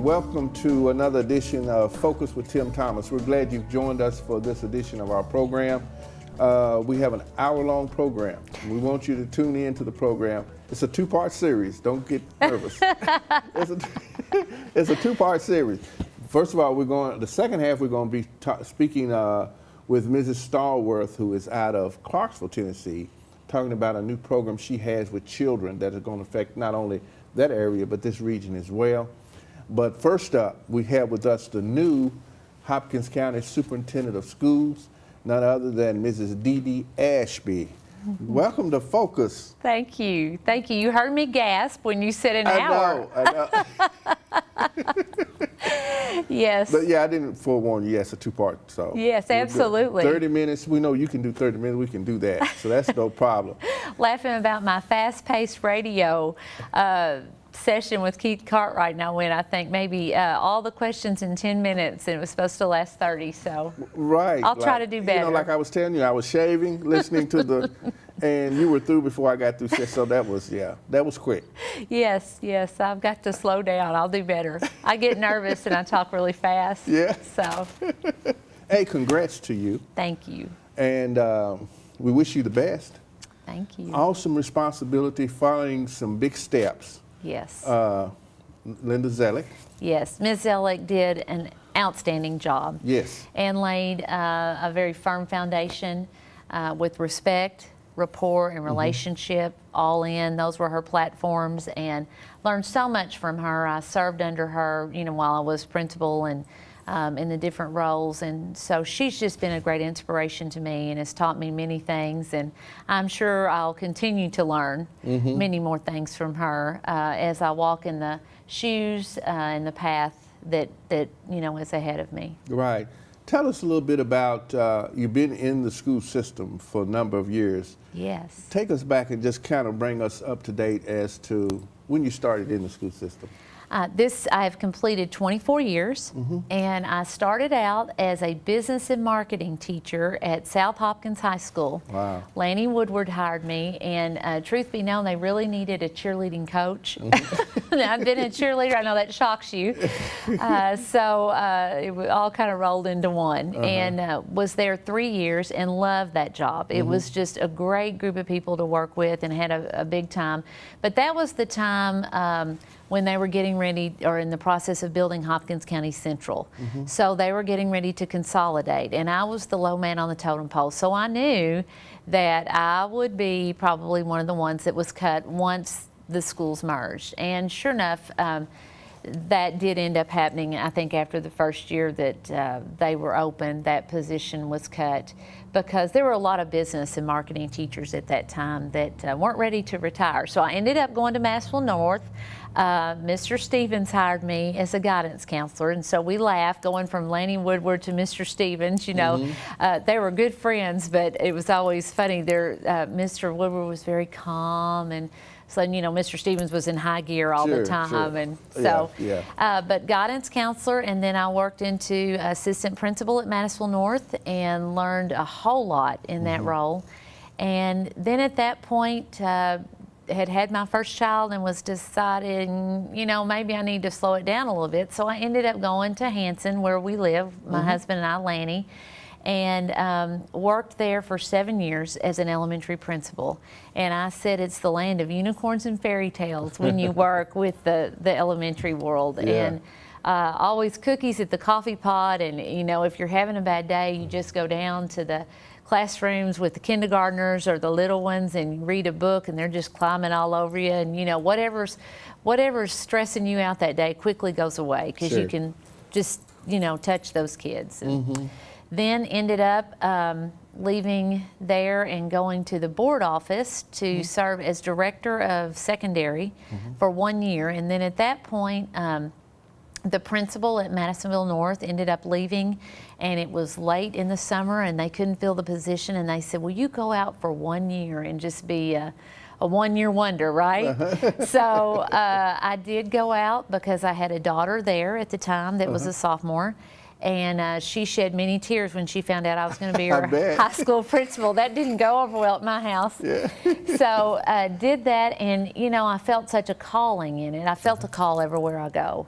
and welcome to another edition of Focus with Tim Thomas. We're glad you've joined us for this edition of our program. We have an hour-long program. We want you to tune in to the program. It's a two-part series. Don't get nervous. It's a two-part series. First of all, the second half, we're going to be speaking with Mrs. Stallworth, who is out of Clarksville, Tennessee, talking about a new program she has with children that is going to affect not only that area, but this region as well. But first up, we have with us the new Hopkins County Superintendent of Schools, none other than Mrs. Dee Ashby. Welcome to Focus. Thank you. Thank you. You heard me gasp when you said an hour. I know. Yes. But yeah, I didn't forewarn you. Yes, a two-part. So yes, absolutely. 30 minutes. We know you can do 30 minutes. We can do that. So that's no problem. Laughing about my fast-paced radio session with Keith Cartwright, and I went, I think, maybe all the questions in 10 minutes, and it was supposed to last 30, so right. I'll try to do better. You know, like I was telling you, I was shaving, listening to the, and you were through before I got through, so that was quick. Yes, I've got to slow down. I'll do better. I get nervous and I talk really fast. Yeah. So. Hey, congrats to you. Thank you. And we wish you the best. Thank you. Awesome responsibility, following some big steps. Yes. Linda Zellick. Yes, Ms. Zellick did an outstanding job. Yes. And laid a very firm foundation with respect, rapport, and relationship all in. Those were her platforms, and learned so much from her. I served under her, while I was principal and in the different roles, and so she's just been a great inspiration to me and has taught me many things, and I'm sure I'll continue to learn many more things from her as I walk in the shoes and the path that is ahead of me. Right. Tell us a little bit about, you've been in the school system for a number of years. Yes. Take us back and just kind of bring us up to date as to when you started in the school system. I have completed 24 years, and I started out as a business and marketing teacher at South Hopkins High School. Wow. Lanny Woodward hired me, and truth be known, they really needed a cheerleading coach. I've been a cheerleader, I know that shocks you. So it all kind of rolled into one, and was there 3 years and loved that job. It was just a great group of people to work with, and had a big time. But that was the time when they were getting ready, or in the process of building Hopkins County Central. So they were getting ready to consolidate, and I was the low man on the totem pole. So I knew that I would be probably one of the ones that was cut once the schools merged. And sure enough, that did end up happening. I think after the first year that they were open, that position was cut, because there were a lot of business and marketing teachers at that time that weren't ready to retire. So I ended up going to Massville North. Mr. Stevens hired me as a guidance counselor, and so we laughed going from Lanny Woodward to Mr. Stevens. They were good friends, but it was always funny. Mr. Woodward was very calm, and so Mr. Stevens was in high gear all the time, and so. But guidance counselor, and then I worked into assistant principal at Massville North and learned a whole lot in that role. And then at that point, had my first child and was deciding, maybe I need to slow it down a little bit. So I ended up going to Hanson, where we live, my husband and I, Lanny, and worked there for 7 years as an elementary principal. And I said it's the land of unicorns and fairy tales when you work with the elementary world. Yeah. And always cookies at the coffee pot, and if you're having a bad day, you just go down to the classrooms with the kindergartners or the little ones and you read a book, and they're just climbing all over you, and whatever's stressing you out that day quickly goes away, because you can just touch those kids. And then ended up leaving there and going to the board office to serve as director of secondary for 1 year. And then at that point, the principal at Madisonville North ended up leaving, and it was late in the summer and they couldn't fill the position, and they said, will you go out for 1 year and just be a 1 year wonder, right? So I did go out because I had a daughter there at the time that was a sophomore, And she shed many tears when she found out I was going to be I her bet. high school principal. That didn't go over well at my house. Yeah. So did that, and I felt such a calling in it. I felt a call everywhere I go,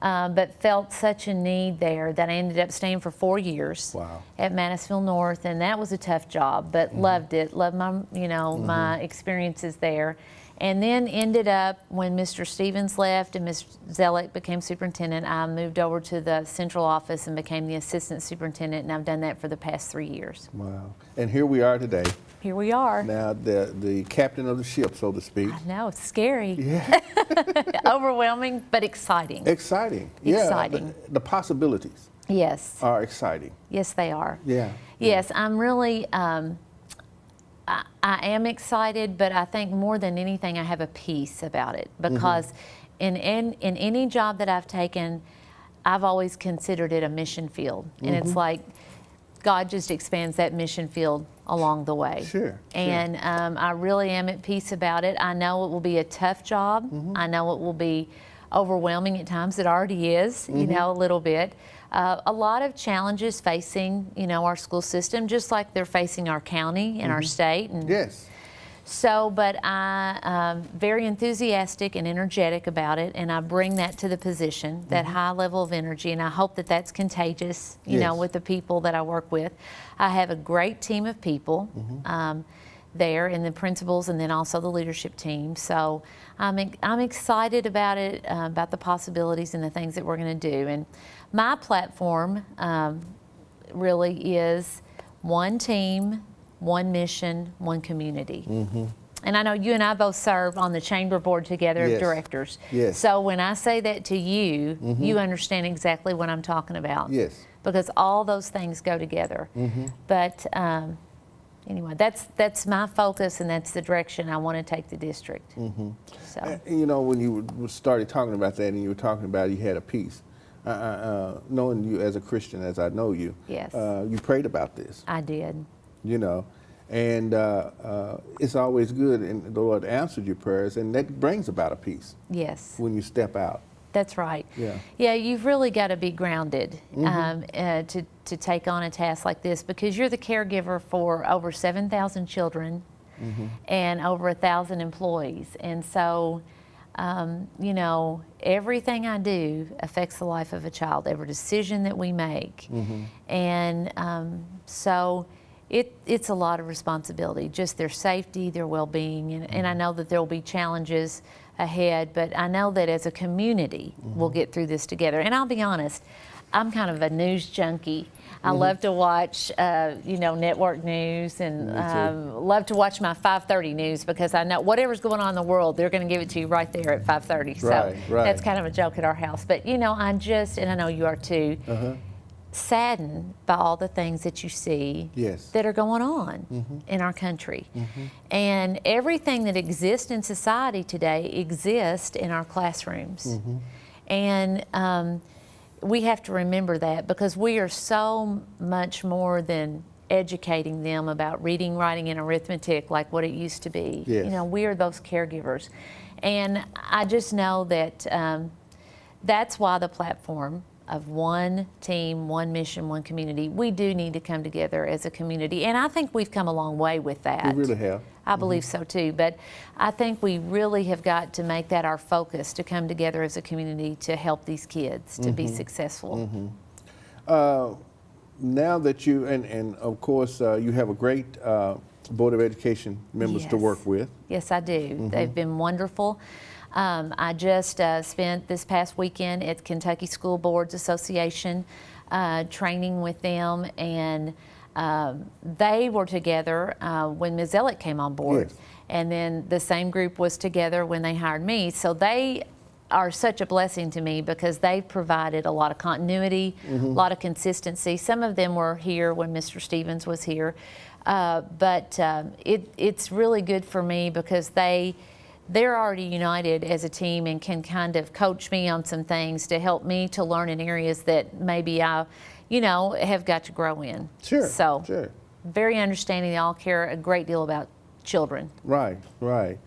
but felt such a need there that I ended up staying for 4 years Wow. at Manisville North, and that was a tough job, but loved it. Loved my my experiences there. And then ended up, when Mr. Stevens left and Ms. Zellick became superintendent, I moved over to the central office and became the assistant superintendent, and I've done that for the past 3 years. Wow. And here we are today. Here we are. Now, the captain of the ship, so to speak. I know, it's scary. Yeah. Overwhelming, but exciting. Exciting. Yeah. Exciting. The possibilities Yes. are exciting. Yes, they are. Yeah. Yes, I'm really, I am excited, but I think more than anything, I have a peace about it, because in any job that I've taken, I've always considered it a mission field. And it's like God just expands that mission field along the way. Sure. And I really am at peace about it. I know it will be a tough job. I know it will be overwhelming at times. It already is, a little bit. A lot of challenges facing, our school system, just like they're facing our county and our state. And Yes. so, but I'm very enthusiastic and energetic about it, and I bring that to the position, that high level of energy, and I hope that that's contagious, Yes. with the people that I work with. I have a great team of people there, and the principals, and then also the leadership team. So I'm excited about it, about the possibilities and the things that we're going to do. And my platform really is one team, one mission, one community. And I know you and I both serve on the chamber board together Yes. of directors. Yes. So when I say that to you, you understand exactly what I'm talking about. Yes. Because all those things go together. But anyway, that's my focus, and that's the direction I want to take the district. So When you started talking about that, and you were talking about you had a peace, knowing you as a Christian, as I know you, Yes. You prayed about this, I did. and it's always good, and the Lord answered your prayers, and that brings about a peace Yes. when you step out. That's right. Yeah. Yeah, you've really got to be grounded to take on a task like this, because you're the caregiver for over 7,000 children and over 1,000 employees. And so, everything I do affects the life of a child, every decision that we make. And so it's a lot of responsibility, just their safety, their well-being. And I know that there will be challenges ahead, but I know that as a community, we'll get through this together. And I'll be honest, I'm kind of a news junkie. I love to watch, network news, and love to watch my 5:30 news, because I know whatever's going on in the world, they're going to give it to you right there at 5:30. So Right. that's kind of a joke at our house. But, and I know you are too, saddened by all the things that you see Yes. that are going on in our country. And everything that exists in society today exists in our classrooms. And we have to remember that, because we are so much more than educating them about reading, writing, and arithmetic like what it used to be. Yes. We are those caregivers. And I just know that that's why the platform of one team, one mission, one community, we do need to come together as a community. And I think we've come a long way with that. We really have. I believe so too, but I think we really have got to make that our focus, to come together as a community to help these kids to be successful. Now that you, and of course, you have a great Board of Education members to Yes. work with. Yes, I do. They've been wonderful. I just spent this past weekend at Kentucky School Boards Association training with them, and they were together when Ms. Zellick came on board. Yes. And then the same group was together when they hired me. So they are such a blessing to me, because they've provided a lot of continuity, a lot of consistency. Some of them were here when Mr. Stevens was here. But it's really good for me, because they're already united as a team and can kind of coach me on some things to help me to learn in areas that maybe I, have got to grow in. Sure. So Sure. very understanding. They all care a great deal about children. Right. Right.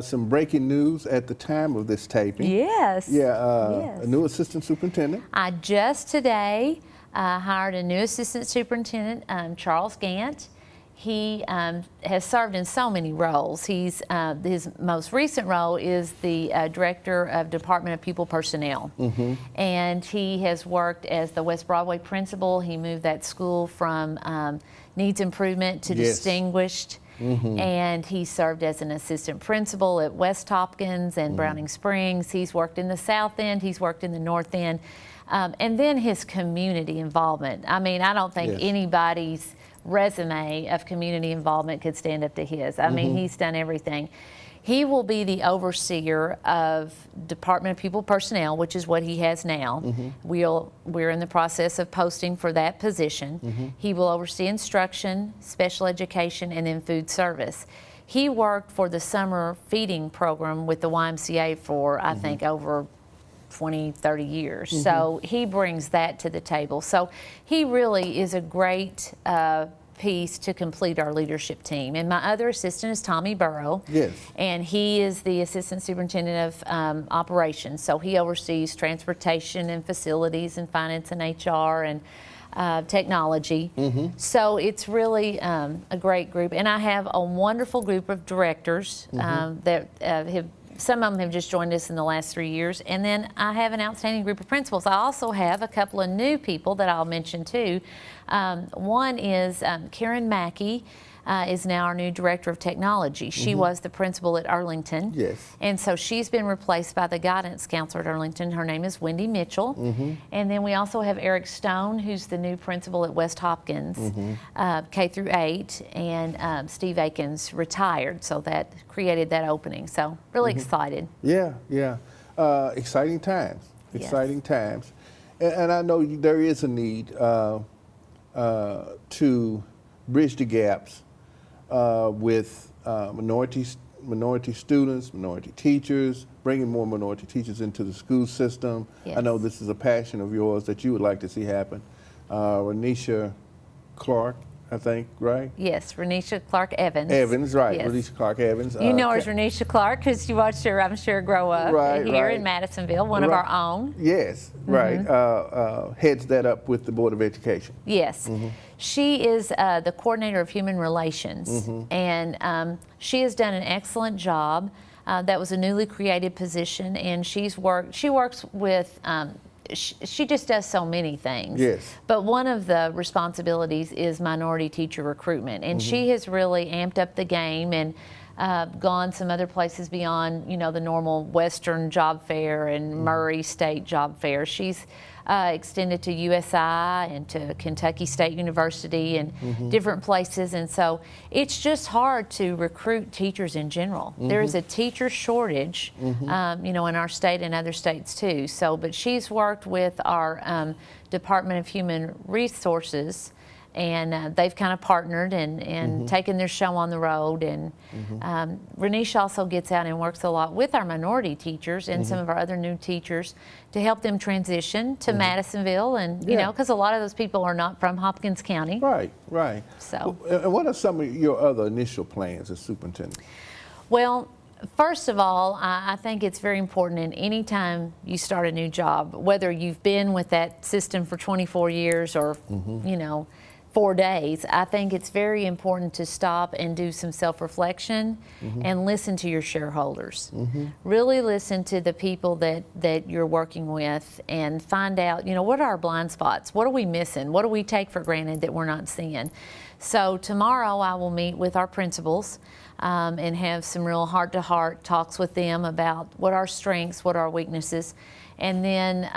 Some breaking news at the time of this taping. Yes. Yeah. Yes. A new assistant superintendent. I just today hired a new assistant superintendent, Charles Gant. He has served in so many roles. His most recent role is the Director of Department of Pupil Personnel. And he has worked as the West Broadway principal. He moved that school from needs improvement to distinguished. And he served as an assistant principal at West Hopkins and Browning Springs. He's worked in the South End. He's worked in the North End. And then his community involvement. I mean, I don't think anybody's resume of community involvement could stand up to his. I mean, he's done everything. He will be the overseer of Department of Pupil Personnel, which is what he has now. We're in the process of posting for that position. He will oversee instruction, special education, and then food service. He worked for the summer feeding program with the YMCA for, I think, over 20, 30 years. So he brings that to the table. So he really is a great piece to complete our leadership team. And my other assistant is Tommy Burrow. Yes. And he is the assistant superintendent of operations. So he oversees transportation and facilities and finance and HR and technology. So it's really a great group. And I have a wonderful group of directors that have, some of them have just joined us in the last 3 years. And then I have an outstanding group of principals. I also have a couple of new people that I'll mention too. One is Karen Mackey. Is now our new director of technology. She was the principal at Arlington. Yes. And so she's been replaced by the guidance counselor at Arlington. Her name is Wendy Mitchell. And then we also have Eric Stone, who's the new principal at West Hopkins, K through 8, and Steve Akins retired, so that created that opening. So really excited. Yeah. Exciting times. Yes. Exciting times. And I know there is a need to bridge the gaps with minority students, minority teachers, bringing more minority teachers into the school system. Yes. I know this is a passion of yours that you would like to see happen. Renisha Clark, I think, right? Yes, Renisha Clark Evans. Evans, right. Yes. Renisha Clark Evans. You know her as Renisha Clark because you watched her, I'm sure, grow up here in Madisonville, one of our own. Yes, right. Heads that up with the Board of Education. Yes. She is the coordinator of human relations, and she has done an excellent job. That was a newly created position, and she works with, she just does so many things. Yes. But one of the responsibilities is minority teacher recruitment, and she has really amped up the game and gone some other places beyond, the normal Western job fair and Murray State job fair. She's extended to USI and to Kentucky State University and different places, and so it's just hard to recruit teachers in general. There is a teacher shortage, in our state and other states too. So, but she's worked with our Department of Human Resources, and they've kind of partnered and taken their show on the road. And Renisha also gets out and works a lot with our minority teachers and some of our other new teachers to help them transition to Madisonville, and you know, because a lot of those people are not from Hopkins County. Right. So, and what are some of your other initial plans as superintendent? well, first of all, I think it's very important in any time you start a new job, whether you've been with that system for 24 years or 4 days, I think it's very important to stop and do some self-reflection and listen to your shareholders. Really listen to the people that you're working with and find out, what are our blind spots? What are we missing? What do we take for granted that we're not seeing? So tomorrow I will meet with our principals and have some real heart-to-heart talks with them about what are our strengths, what are our weaknesses. And then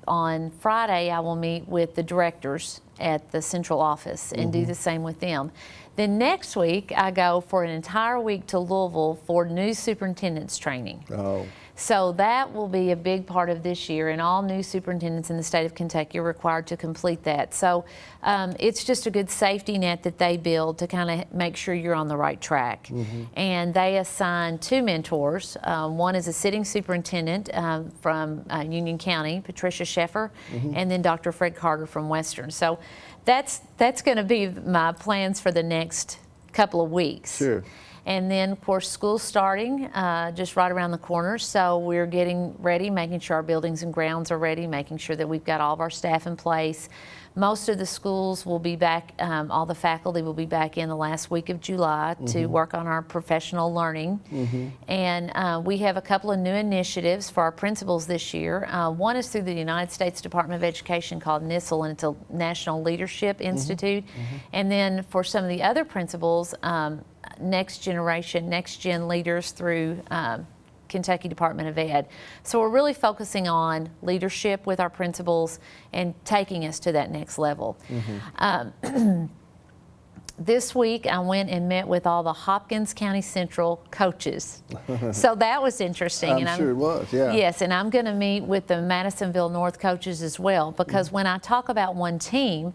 on Friday, I will meet with the directors at the central office and do the same with them. Then next week, I go for an entire week to Louisville for new superintendents training. Oh. So that will be a big part of this year, and all new superintendents in the state of Kentucky are required to complete that. So it's just a good safety net that they build to kind of make sure you're on the right track. And they assign 2 mentors. One is a sitting superintendent from Union County, Patricia Sheffer, and then Dr. Fred Carter from Western. So that's going to be my plans for the next couple of weeks. Sure. And then, of course, school's starting just right around the corner, so we're getting ready, making sure our buildings and grounds are ready, making sure that we've got all of our staff in place. Most of the schools will be back, all the faculty will be back in the last week of July to work on our professional learning. And we have a couple of new initiatives for our principals this year. One is through the United States Department of Education called NISL, and it's a National Leadership Institute. And then for some of the other principals, next gen leaders through Kentucky Department of Ed. So we're really focusing on leadership with our principals and taking us to that next level. This week I went and met with all the Hopkins County Central coaches. So that was interesting. I'm sure it was, yeah. Yes, and I'm going to meet with the Madisonville North coaches as well, because when I talk about one team,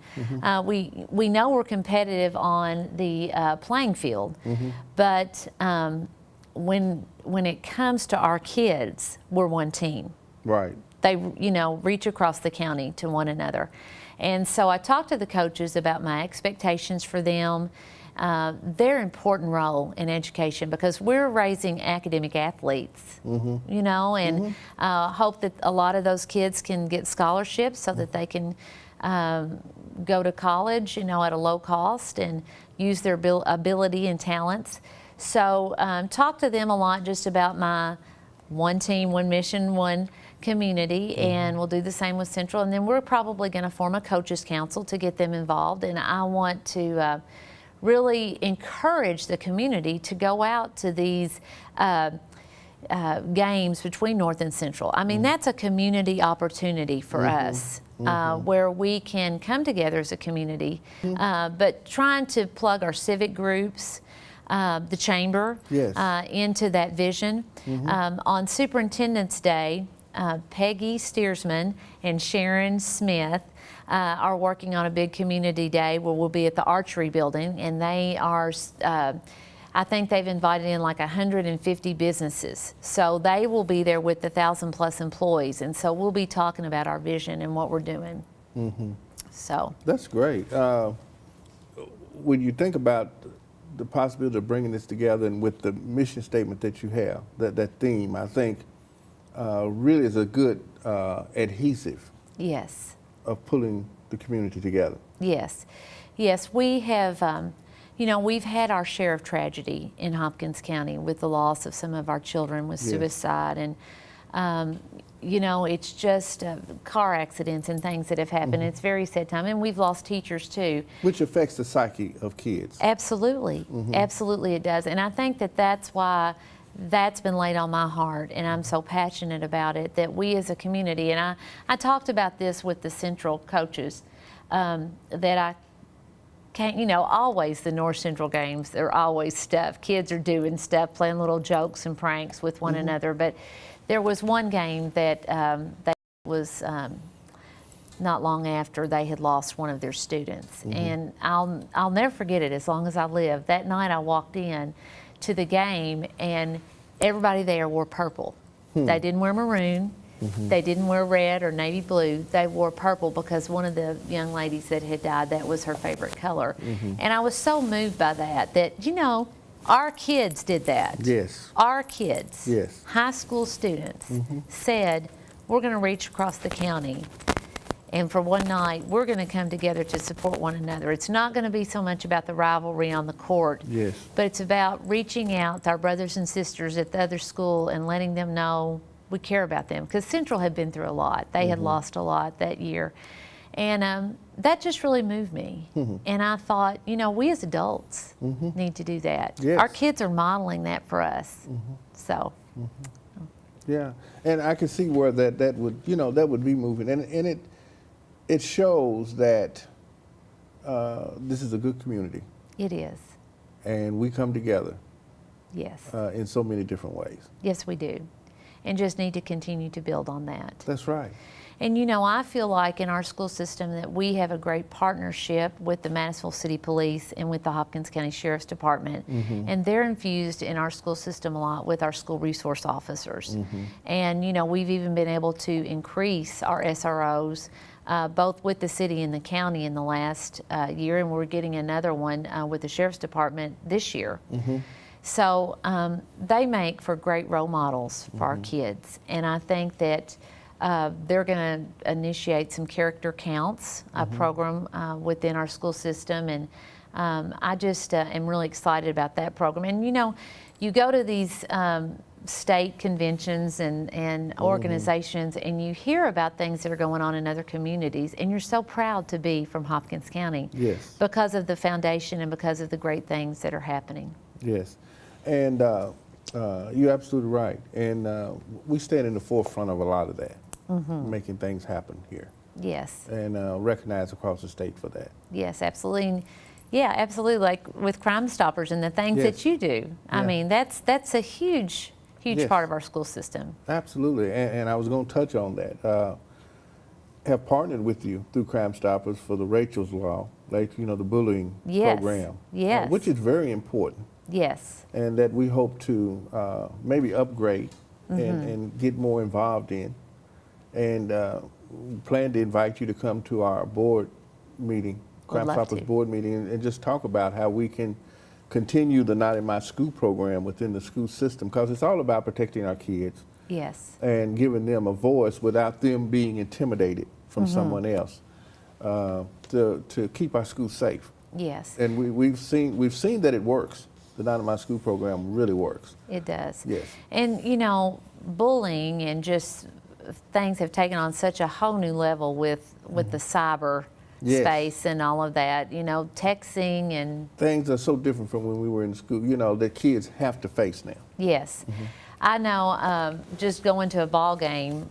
we know we're competitive on the playing field, but when it comes to our kids, we're one team. Right. They, reach across the county to one another. And so I talked to the coaches about my expectations for them, their important role in education, because we're raising academic athletes, and hope that a lot of those kids can get scholarships so that they can go to college, at a low cost and use their ability and talents. So talk to them a lot just about my one team, one mission, one community, and we'll do the same with Central. And then we're probably going to form a coaches council to get them involved. And I want to really encourage the community to go out to these games between North and Central. I mean, that's a community opportunity for us. Where we can come together as a community, but trying to plug our civic groups, the chamber, into that vision. On Superintendent's Day, Peggy Steersman and Sharon Smith are working on a big community day where we'll be at the archery building, and they are, I think they've invited in like 150 businesses. So they will be there with the 1,000+ employees, and so we'll be talking about our vision and what we're doing. So that's great. When you think about the possibility of bringing this together, and with the mission statement that you have, that theme, I think really is a good adhesive of pulling the community together. Yes, we have, we've had our share of tragedy in Hopkins County with the loss of some of our children with suicide, and it's just car accidents and things that have happened. It's very sad time, and we've lost teachers too. Which affects the psyche of kids. Absolutely, absolutely it does. And I think that that's why that's been laid on my heart, and I'm so passionate about it, that we as a community, and I talked about this with the Central coaches, that I can't, always the North Central games, there are always stuff. Kids are doing stuff, playing little jokes and pranks with one another, but there was one game that that was not long after they had lost one of their students, and I'll never forget it as long as I live. That night I walked in to the game, and everybody there wore purple. They didn't wear maroon. They didn't wear red or navy blue. They wore purple because one of the young ladies that had died, that was her favorite color. And I was so moved by that, our kids did that. Yes. Our kids, yes. High school students, said, we're going to reach across the county, and for one night, we're going to come together to support one another. It's not going to be so much about the rivalry on the court, but it's about reaching out to our brothers and sisters at the other school and letting them know we care about them. Because Central had been through a lot. They had lost a lot that year. And that just really moved me. And I thought, we as adults need to do that. Yes. Our kids are modeling that for us. So. Yeah, and I can see where that would be moving. And it shows that this is a good community. It is. And we come together. Yes. In so many different ways. Yes, we do. And just need to continue to build on that. That's right. And I feel like in our school system that we have a great partnership with the Madisonville City Police and with the Hopkins County Sheriff's Department. And they're infused in our school system a lot with our school resource officers. And we've even been able to increase our SROs both with the city and the county in the last year, and we're getting another one with the Sheriff's Department this year. So they make for great role models for our kids. And I think that they're going to initiate some character counts, a program within our school system. And I just am really excited about that program. And you go to these state conventions and organizations, and you hear about things that are going on in other communities, and you're so proud to be from Hopkins County. Yes. Because of the foundation and because of the great things that are happening. Yes, and you're absolutely right. And we stand in the forefront of a lot of that, making things happen here. Yes. And recognized across the state for that. Yes, absolutely. And yeah, absolutely. Like with Crime Stoppers and the things Yes. that you do. I Yeah. mean, that's a huge Yes. part of our school system. Absolutely, and I was going to touch on that. Have partnered with you through Crime Stoppers for the Rachel's Law, like the bullying Yes. program, Yes. which is very important, Yes. and that we hope to maybe upgrade and get more involved in, and plan to invite you to come to our board meeting, Crime love Stoppers to. board meeting, and just talk about how we can continue the Not in My School program within the school system, because it's all about protecting our kids Yes. and giving them a voice without them being intimidated from someone else, to keep our schools safe. Yes. And we've seen that it works. The Not in My School program really works. It does. Yes. And bullying and just things have taken on such a whole new level with the cyber Yes. space and all of that. Texting and Things are so different from when we were in school. That kids have to face now. yes. I know, just going to a ball game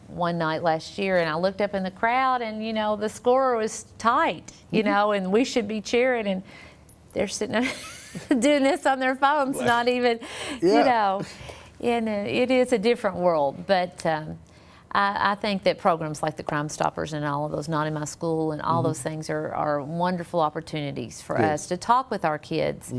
one night last year, and I looked up in the crowd, and the score was tight, and we should be cheering, and they're sitting there doing this on their phones, not even, Yeah. and it is a different world. But I think that programs like the Crime Stoppers and all of those Not in My School and all those things are wonderful opportunities for Yes. us to talk with our kids,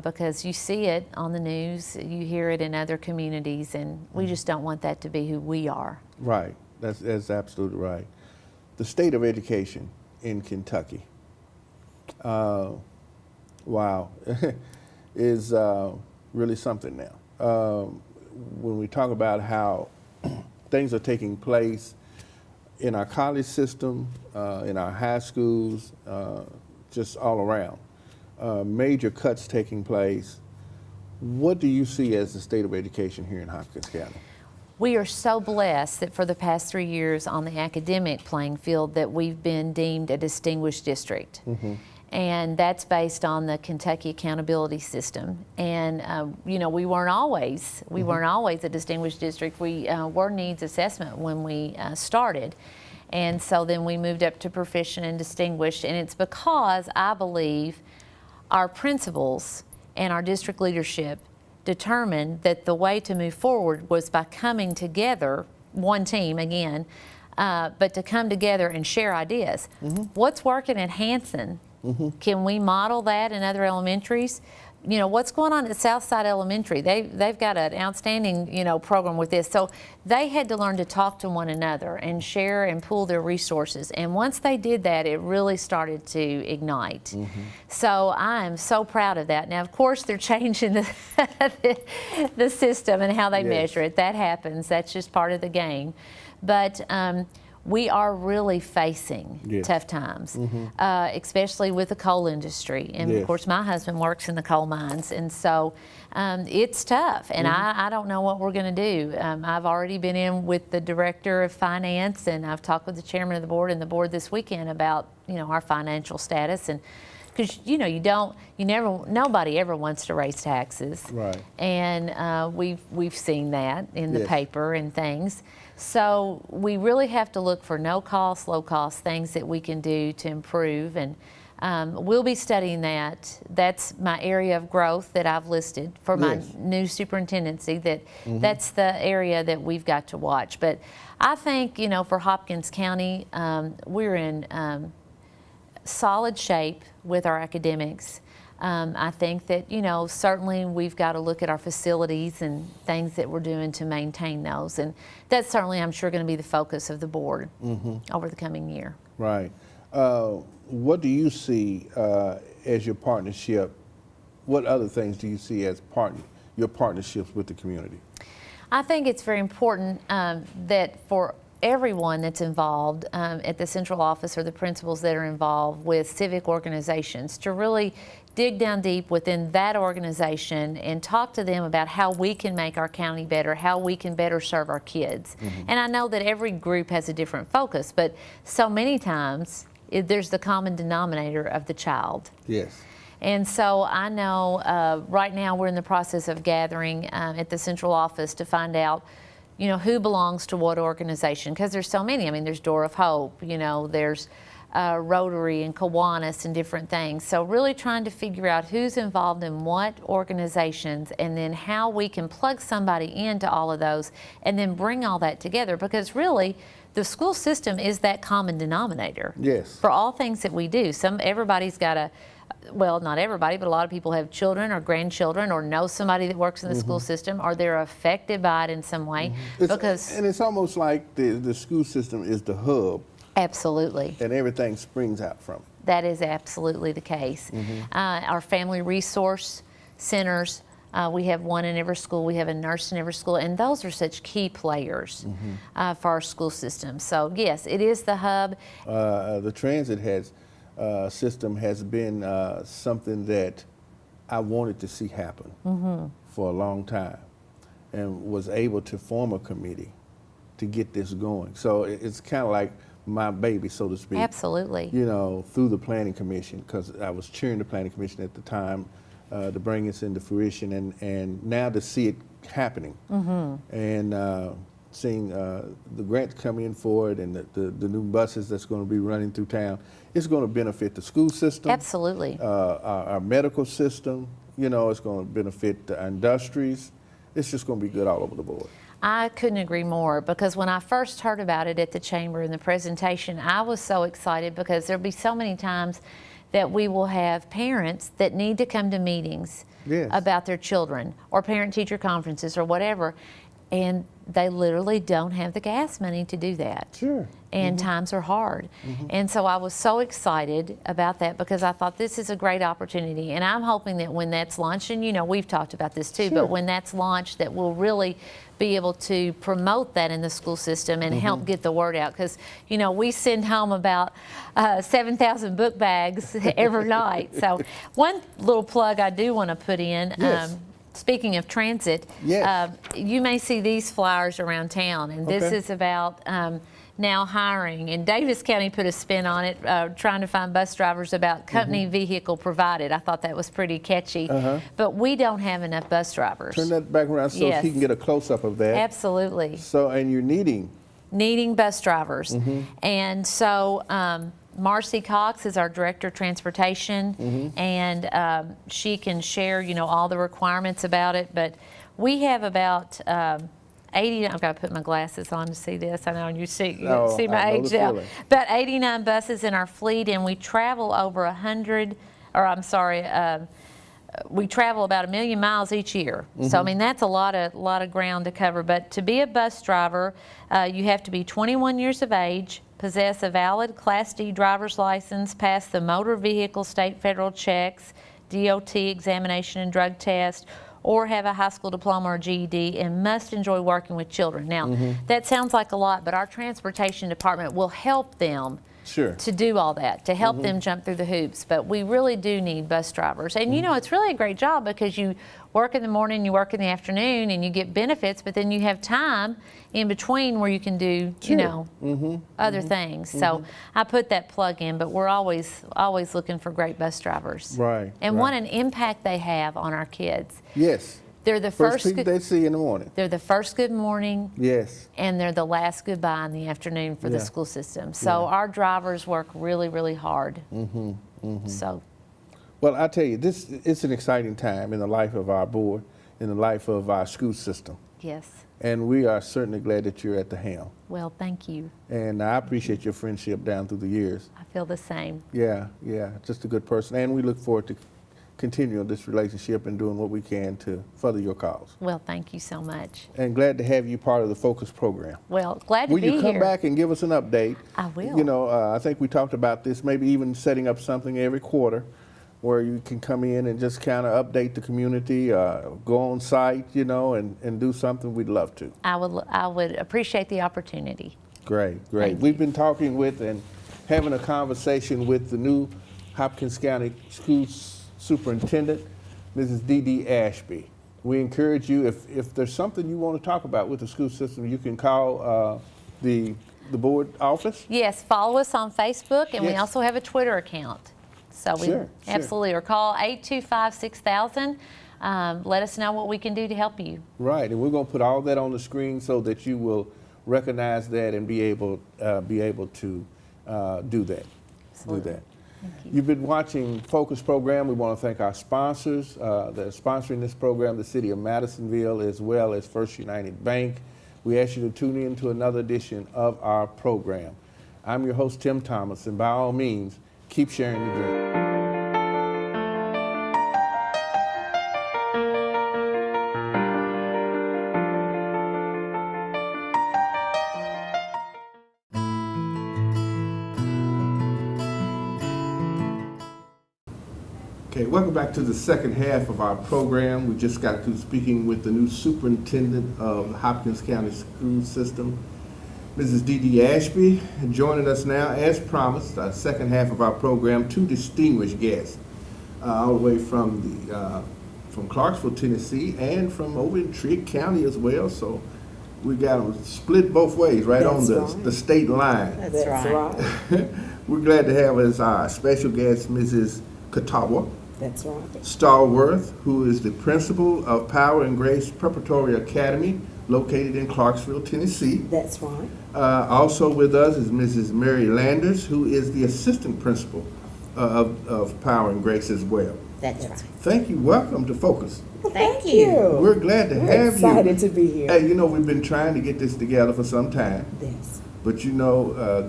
because you see it on the news, you hear it in other communities, and we just don't want that to be who we are. Right. That's absolutely right. The state of education in Kentucky, wow, is really something now. When we talk about how things are taking place in our college system, in our high schools, just all around. Major cuts taking place. What do you see as the state of education here in Hopkins County? We are so blessed that for the past 3 years on the academic playing field that we've been deemed a distinguished district. And that's based on the Kentucky accountability system. And we weren't always a distinguished district. We were needs assessment when we started, and so then we moved up to proficient and distinguished. And it's because I believe our principals and our district leadership determined that the way to move forward was by coming together, one team again, but to come together and share ideas. What's working at Hanson? Can we model that in other elementaries? What's going on at Southside Elementary? They've got an outstanding, program with this. So they had to learn to talk to one another and share and pool their resources. And once they did that, it really started to ignite. So I am so proud of that. Now, of course, they're changing the system and how they measure it. That happens. That's just part of the game. But we are really facing tough times, especially with the coal industry. And of course, my husband works in the coal mines, and so it's tough. And I don't know what we're going to do. I've already been in with the director of finance, and I've talked with the chairman of the board and the board this weekend about our financial status. And because nobody ever wants to raise taxes, Right. And we've seen that in the paper and things. So we really have to look for no cost, low cost things that we can do to improve, and we'll be studying that. That's my area of growth that I've listed for my new superintendency. That's the area that we've got to watch. But I think for Hopkins County, we're in solid shape with our academics. I think that, certainly we've got to look at our facilities and things that we're doing to maintain those. And that's certainly, I'm sure, going to be the focus of the board over the coming year. Right. What do you see as your partnership what other things do you see as your partnerships with the community? I think it's very important that for everyone that's involved at the central office or the principals that are involved with civic organizations to really dig down deep within that organization and talk to them about how we can make our county better, how we can better serve our kids. And I know that every group has a different focus, but so many times there's the common denominator of the child. Yes. And so I know right now we're in the process of gathering at the central office to find out, you know, who belongs to what organization, because there's so many. I mean, there's Door of Hope, you know, there's Rotary and Kiwanis and different things. So really trying to figure out who's involved in what organizations and then how we can plug somebody into all of those and then bring all that together, because really the school system is that common denominator. Yes. For all things that we do. Everybody's got a, well, not everybody, but a lot of people have children or grandchildren or know somebody that works in the school system, or they're affected by it in some way. And it's almost like the school system is the hub. Absolutely. And everything springs out from it. That is absolutely the case. Our family resource centers, we have one in every school, we have a nurse in every school, and those are such key players for our school system. So yes, it is the hub. The transit system has been something that I wanted to see happen for a long time, and was able to form a committee to get this going. So it's kind of like my baby, so to speak. Absolutely. You know, through the Planning Commission, because I was chairing the Planning Commission at the time to bring this into fruition, and now to see it happening, and seeing the grants come in for it, and the new buses that's going to be running through town, it's going to benefit the school system. Absolutely. Our medical system, you know, it's going to benefit the industries. It's just going to be good all over the board. I couldn't agree more, because when I first heard about it at the chamber in the presentation, I was so excited, because there'll be so many times that we will have parents that need to come to meetings about their children, or parent-teacher conferences or whatever, and they literally don't have the gas money to do that. Sure. And times are hard. And so I was so excited about that, because I thought this is a great opportunity. And I'm hoping that when that's launched, and you know, we've talked about this too, but when that's launched, that we'll really be able to promote that in the school system and help get the word out. Because, you know, we send home about 7,000 book bags every night. So one little plug I do want to put in, speaking of transit, you may see these flyers around town, and this is about now hiring. And Davis County put a spin on it, trying to find bus drivers about company vehicle provided. I thought that was pretty catchy. But we don't have enough bus drivers. Turn that back around so he can get a close-up of that. Absolutely. So, and you're needing bus drivers. And so Marcy Cox is our Director of Transportation, and she can share, you know, all the requirements about it. But we have about 80, I've got to put my glasses on to see this. I know you see my age now. About 89 buses in our fleet, and we travel over 100, or I'm sorry, we travel about 1 million miles each year. So I mean, that's a lot of ground to cover. But to be a bus driver, you have to be 21 years of age, possess a valid Class D driver's license, pass the motor vehicle state federal checks, DOT examination and drug test, or have a high school diploma or GED, and must enjoy working with children. Now, that sounds like a lot, but our transportation department will help them to do all that, to help them jump through the hoops. But we really do need bus drivers. And you know, it's really a great job, because you work in the morning, you work in the afternoon, and you get benefits, but then you have time in between where you can do, you know, other things. So I put that plug in, but we're always looking for great bus drivers. Right. And what an impact they have on our kids. Yes. They're the first people they see in the morning. They're the first good morning. Yes. And they're the last goodbye in the afternoon for the school system. So our drivers work really, really hard. So. Well, I tell you, it's an exciting time in the life of our board, in the life of our school system. Yes. And we are certainly glad that you're at the helm. Well, thank you. And I appreciate your friendship down through the years. I feel the same. Yeah, just a good person. And we look forward to continuing this relationship and doing what we can to further your cause. Well, thank you so much. And glad to have you part of the Focus program. Well, glad to be here. Will you come back and give us an update? I will. You know, I think we talked about this, maybe even setting up something every quarter where you can come in and just kind of update the community, go on site, and do something, we'd love to. I would appreciate the opportunity. Great. Thank We've been talking with and having a conversation with the new Hopkins County School Superintendent, Mrs. D.D. Ashby. We encourage you, if there's something you want to talk about with the school system, you can call the board office. Yes, follow us on Facebook, and we Yes. also have a Twitter account. So we Sure. absolutely, or call 825-6000. Let us know what we can do to help you. Right, and we're going to put all that on the screen so that you will recognize that and be able to do that. Absolutely. Thank you. You've been watching Focus program. We want to thank our sponsors that are sponsoring this program, the City of Madisonville, as well as First United Bank. We ask you to tune in to another edition of our program. I'm your host, Tim Thomas, and by all means, keep sharing the dream. Okay, welcome back to the second half of our program. We just got through speaking with the new superintendent of the Hopkins County School System, Mrs. D.D. Ashby. And joining us now, as promised, our second half of our program, two distinguished guests, all the way from Clarksville, Tennessee, and from over in Trigg County as well. So we got them split both ways, right on the state line. That's right. We're glad to have as our special guest, Mrs. Katawa. That's right. Starworth, who is the principal of Power and Grace Preparatory Academy, located in Clarksville, Tennessee. That's right. Also with us is Mrs. Mary Landers, who is the assistant principal of Power and Grace as well. That's right. Thank you. Welcome to Focus. Thank you. We're glad to We're have you. excited to be here. Hey, we've been trying to get this together for some time, Yes. but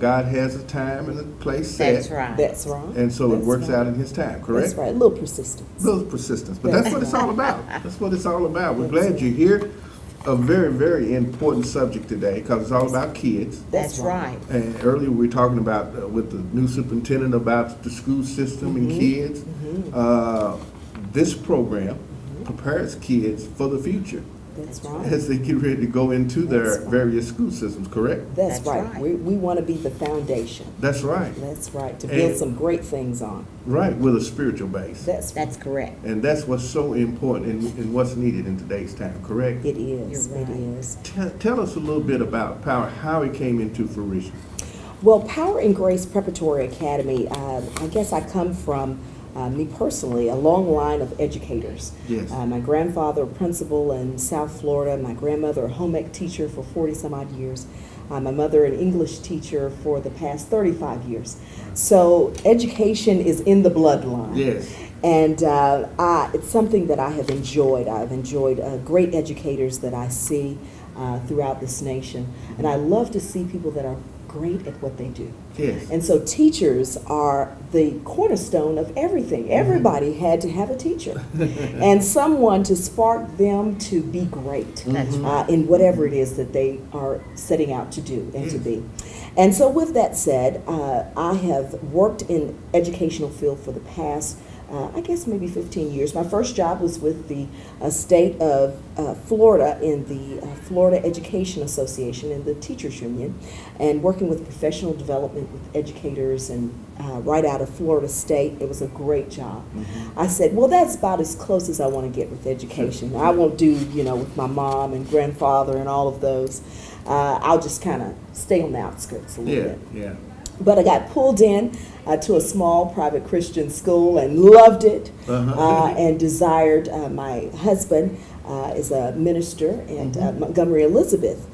God has a time and a place set. That's right. That's right. And so it That's works right. out in His time, correct? That's right. A little persistence. Little persistence, but that's what it's all about. That's what it's all about. We're glad you're here. A very, very important subject today because it's all about kids. That's right. And earlier we were talking about with the new superintendent about the school system and kids. This program prepares kids for the future That's right. as they get ready to go into their That's right. various school systems, correct? That's That's right. right. We want to be the foundation. That's right. That's right. To build And- some great things on. Right, with a spiritual base. That's That's correct. And that's what's so important and what's needed in today's time, correct? it is. You're It right. is. Tell us a little bit about Power, how it came into fruition. Well, Power and Grace Preparatory Academy, I guess I come from, me personally, a long line of educators. Yes. My grandfather, a principal in South Florida, my grandmother, a home ec teacher for 40 some odd years, my mother, an English teacher for the past 35 years. So education is in the bloodline. Yes. And it's something that I have enjoyed. I've enjoyed great educators that I see throughout this nation. And I love to see people that are great at what they do. Yes. And so teachers are the cornerstone of everything. Everybody had to have a teacher and someone to spark them to be great That's in whatever it is that they are setting out to do and to be. And so with that said, I have worked in educational field for the past I guess maybe 15 years. My first job was with the state of Florida in the Florida Education Association in the Teachers Union, and working with professional development with educators and right out of Florida State. It was a great job. I said, well, that's about as close as I want to get with education. I won't do, with my mom and grandfather and all of those. I'll just kind of stay on the outskirts a little bit. Yeah. But I got pulled in to a small private Christian school and loved it, and desired. My husband is a minister at Montgomery Elizabeth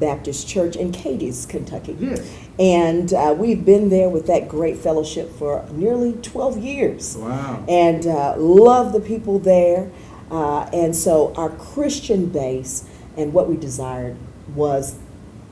Baptist Church in Cadiz, Kentucky. Yes. And we've been there with that great fellowship for nearly 12 years. Wow. And love the people there. And so our Christian base and what we desired was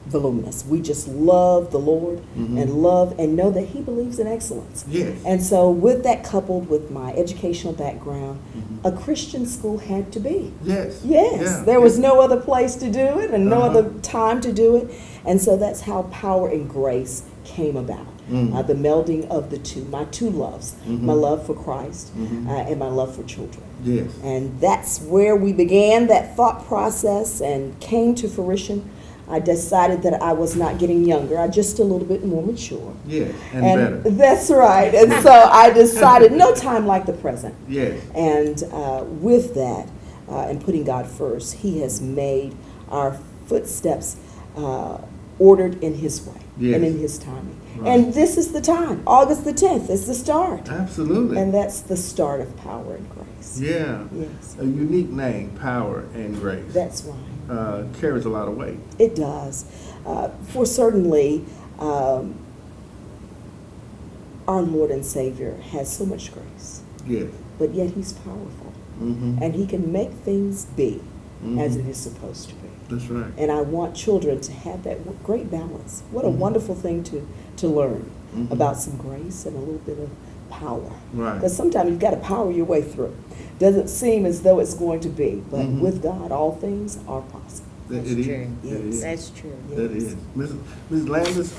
voluminous. We just love the Lord and love and know that He believes in excellence. Yes. And so with that coupled with my educational background, a Christian school had to be. Yes. Yes, Yeah. there was no other place to do it and no other time to do it. And so that's how Power and Grace came about. the melding of the two, my two loves, my love for Christ and my love for children. Yes. And that's where we began that thought process and came to fruition. I decided that I was not getting younger, I just a little bit more mature. Yes, and better. That's right. And so I decided no time like the present. Yes. And with that, and putting God first, He has made our footsteps ordered in His way and in His timing. Right. And this is the time. August the 10th is the start. Absolutely. And that's the start of Power and Grace. Yeah. Yes. A unique name, Power and Grace. That's right. Carries a lot of weight. It does. For certainly, our Lord and Savior has so much grace. Yes. But yet He's powerful. And He can make things be as it is supposed to be. That's right. And I want children to have that great balance. What a wonderful thing to learn about some grace and a little bit of power. Right. Because sometimes you've got to power your way through. Doesn't seem as though it's going to be, but with God, all things are possible. That's true. Yes. That's true. That is. Ms. Landis,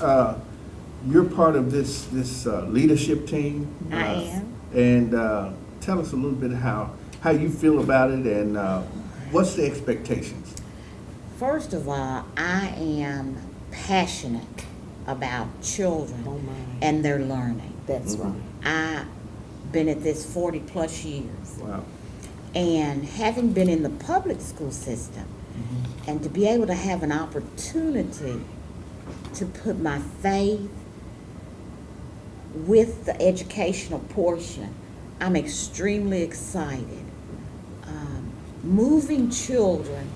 you're part of this leadership team. I am. And tell us a little bit how you feel about it and what's the expectations? First of all, I am passionate about children Oh my. and their learning. That's right. I've been at this 40 plus years. Wow. And having been in the public school system and to be able to have an opportunity to put my faith with the educational portion, I'm extremely excited. Moving children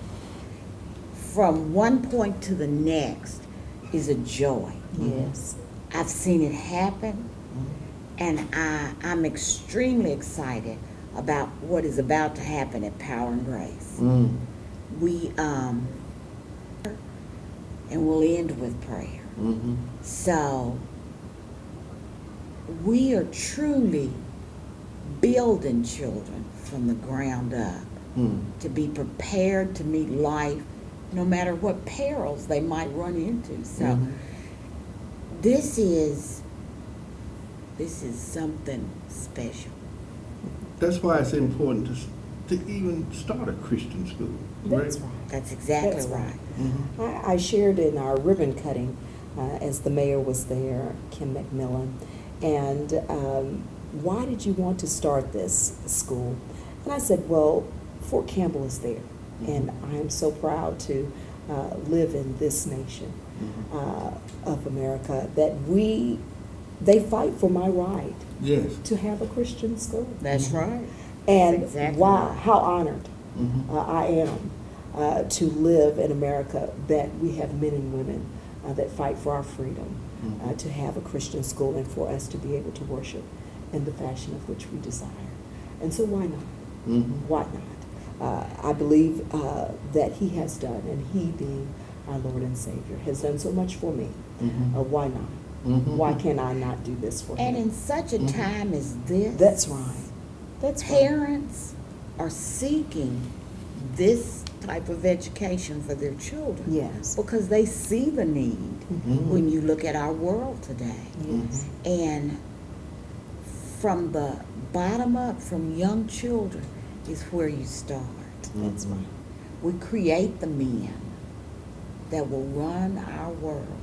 from one point to the next is a joy. Yes. I've seen it happen, and I'm extremely excited about what is about to happen at Power and Grace. We and we'll end with prayer. So we are truly building children from the ground up to be prepared to meet life no matter what perils they might run into. So this is something special. That's why it's important to even start a Christian school. That's right? right. That's exactly That's right. I shared in our ribbon cutting as the mayor was there, Kim McMillan, and why did you want to start this school? And I said, well, Fort Campbell is there, and I am so proud to live in this nation of America that they fight for my right Yes. to have a Christian school. That's right. And That's exactly wow, right. how honored I am to live in America that we have men and women that fight for our freedom, to have a Christian school and for us to be able to worship in the fashion of which we desire. And so why not? Why not? I believe that He has done, and He being our Lord and Savior has done so much for me. Why not? Why can I not do this for And Him? in such a time as this, That's right. That's right. parents are seeking this type of education for their children. Yes. Because they see the need when you look at our world today. Yes. And from the bottom up, from young children, is where you start. That's right. We create the men that will run our world,